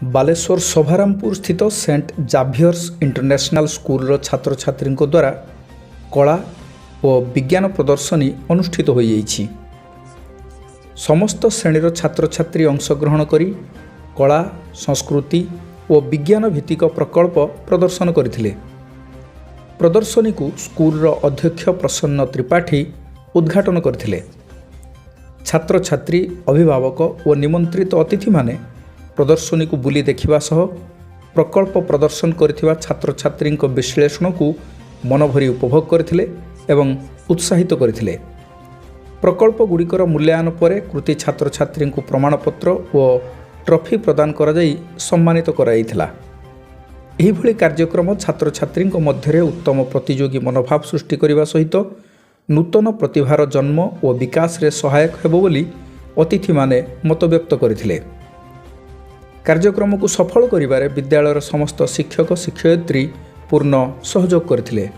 बालेश्वर शोभारामपुर स्थित Saint जाभियर्स international school छात्र छात्री द्वारा कला और विज्ञान प्रदर्शनी अनुष्ठित हो जाइछि। समस्त श्रेणीर छात्र छात्री अंशग्रहण करी कला संस्कृति और विज्ञान भित्तिक प्रकल्प प्रदर्शन करथिले। प्रदर्शनी को स्कूल अध्यक्ष प्रसन्न त्रिपाठी उद्घाटन करथिले। छात्र छात्री अभिभावक और निमंत्रित अतिथि माने प्रदर्शनी को बुली देखिबा सह प्रकल्प प्रदर्शन करथिबा छात्र छात्री विश्लेषण को मनभरी उपभोग करथिले एवं उत्साहित करथिले। प्रकल्प गुड़िकर मूल्यांकन पर कृति छात्र छात्री को प्रमाणपत्र और ट्रॉफी प्रदान करा जाई सम्मानित कराइथिला। एही भली कार्यक्रम छात्र छात्री मध्य उत्तम प्रतियोगी मनोभाव सृष्टि करने सहित नूतन प्रतिभार जन्म और विकास रे सहायक हेबो बोली अतिथि माने मत व्यक्त करथिले। कार्यक्रम को सफल करिबारे विद्यालयर समस्त शिक्षक शिक्षयित्री पूर्ण सहयोग करथिले।